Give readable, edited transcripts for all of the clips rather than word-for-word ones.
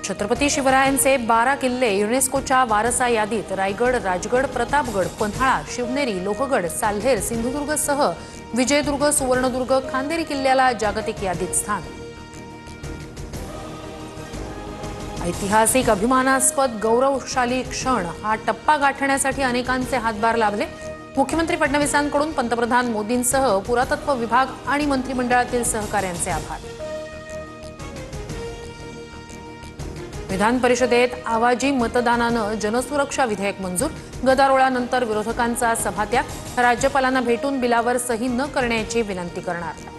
छत्रपती शिवरायांचे 12 किल्ले युनेस्कोच्या वारसा यादीत रायगड, राजगड, प्रतापगड, पन्हाळा, शिवनेरी, लोहगड, साल्हेर, सिंधुदुर्गसह विजयदुर्ग, सुवर्णदुर्ग, खांदेरी किल्ल्याला जागतिक यादीत स्थान। ऐतिहासिक अभिमानास्पद गौरवशाली क्षण हा टप्पा गाठण्यासाठी अनेकांचे हातभार लाभले। मुख्यमंत्री फडणवीसांकडून पंतप्रधान मोदींसह पुरातत्व विभाग आणि मंत्रिमंडळातील सहकाऱ्यांचे आभार। विधान परिषदेत आवाजी मतदानानं जनसुरक्षा विधेयक मंजूर। गदारोळानंतर विरोधकांचा सभात्याग। राज्यपालांना भेटून बिलावर सही न करण्याची विनंती करणार।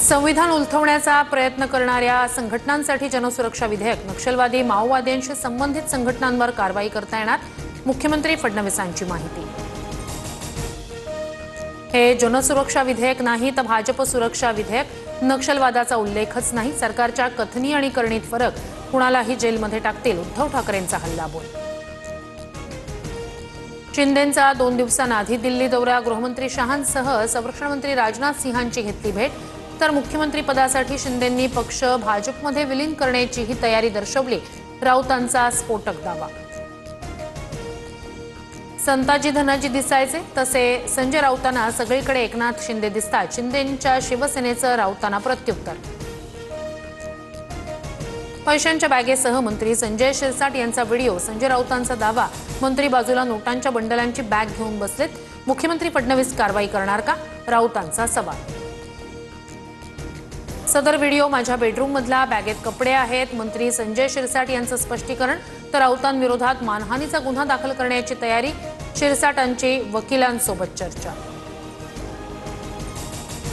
संविधान उलथवण्याचा प्रयत्न करणाऱ्या संघटनांसाठी जनसुरक्षा विधेयक। नक्षलवादी, माओवाद्यांशी संबंधित संघटनांवर कारवाई करता येणार। मुख्यमंत्री फडणवीसांची माहिती। हे जनसुरक्षा विधेयक नाही तर भाजप सुरक्षा विधेयक। नक्षलवादाचा उल्लेखच नाही। सरकारच्या कथनी आणि करणीत फरक। कुणालाही जेलमध्ये टाकतील। उद्धव ठाकरेंचा हल्लाबोल। शिंदेंचा 2 दिवसांआधी दिल्ली दौरा। गृहमंत्री शहांसह संरक्षण मंत्री राजनाथ सिंहांची घेतली भेट। तर मुख्यमंत्री पदासाठी शिंदेंनी पक्ष भाजपमध्ये विलीन करण्याचीही तयारी दर्शवली। राऊतांचा स्फोटक दावा। संताजी धनाजी दिसायचे तसे संजय राऊतांना सगळीकडे एकनाथ शिंदे दिसतात। शिंदेंच्या शिवसेनेचं राऊतांना प्रत्युत्तर। पैशांच्या बॅगेसह मंत्री संजय शिरसाट यांचा व्हिडिओ। संजय राऊतांचा दावा, मंत्री बाजूला नोटांच्या बंडलांची बॅग घेऊन बसलेत। मुख्यमंत्री फडणवीस कारवाई करणार का? राऊतांचा सवाल। सदर व्हिडिओ माझ्या बेडरूम मधला, बॅगेत कपडे आहेत। मंत्री संजय शिरसाट यांचं स्पष्टीकरण। तर राऊतांविरोधात मानहानीचा गुन्हा दाखल करण्याची तयारी। शिरसाटांची वकिलांसोबत चर्चा।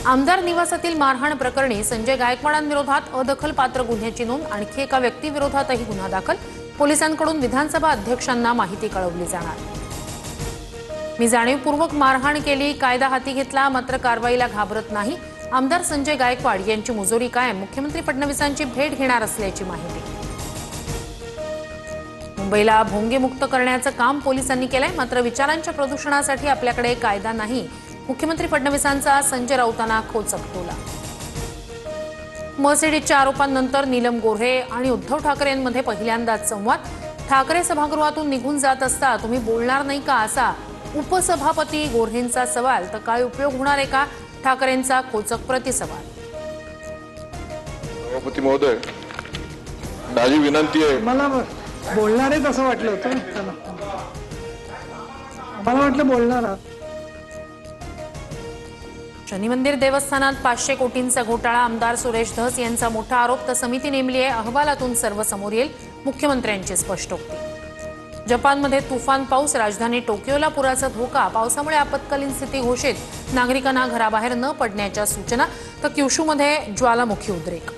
आमदार निवासातील मारहाण प्रकरणी संजय गायकवाडांविरोधात अदखलपात्र गुन्ह्याची नोंद। आणखी एका व्यक्तीविरोधातही गुन्हा दाखल। पोलिसांकडून विधानसभा अध्यक्षांना माहिती कळवली जाणार। मी जाणीवपूर्वक मारहाण केली, कायदा हाती घेतला, मात्र कारवाईला घाबरत नाही। आमदार संजय गायकवाड यांची मुजोरी कायम। मुख्यमंत्री फडणवीसांची भेट घेणार असल्याची माहिती। मुंबईला भोंगेमुक्त करण्याचं काम पोलिसांनी केलंय, मात्र विचारांच्या प्रदूषणासाठी आपल्याकडे कायदा नाही। मुख्यमंत्री फडणवीसांचा संजय राऊतांना खोचक टोला। मर्सिडीजच्या आरोपांनंतर नीलम गोऱ्हे आणि उद्धव ठाकरेंमध्ये पहिल्यांदाच संवाद। ठाकरे सभागृहातून निघून जात असता तुम्ही बोलणार नाही का, असा उपसभापती गोऱ्हेंचा सवाल। तर काय उपयोग होणार आहे का? ठाकरेंचा खोचक प्रतिसवाल। सभापती महोदय, माझी विनंती आहे। मला बोलणार आहे असं वाटलं होतं। मला वाटलं बोलणार आहात। शनी मंदिर देवस्थानात 500 कोटींचा घोटाळा। आमदार सुरेश धस यांचा मोठा आरोप। तर समिती नेमली आहे, अहवालातून सर्व समोर येईल। मुख्यमंत्र्यांची स्पष्टोक्ती। जपानमध्ये तुफान पाऊस। राजधानी टोकियोला पुराचा धोका। पावसामुळे आपत्कालीन स्थिती घोषित। नागरिकांना घराबाहेर न पडण्याच्या सूचना। तर क्युशूमध्ये ज्वालामुखी उद्रेक।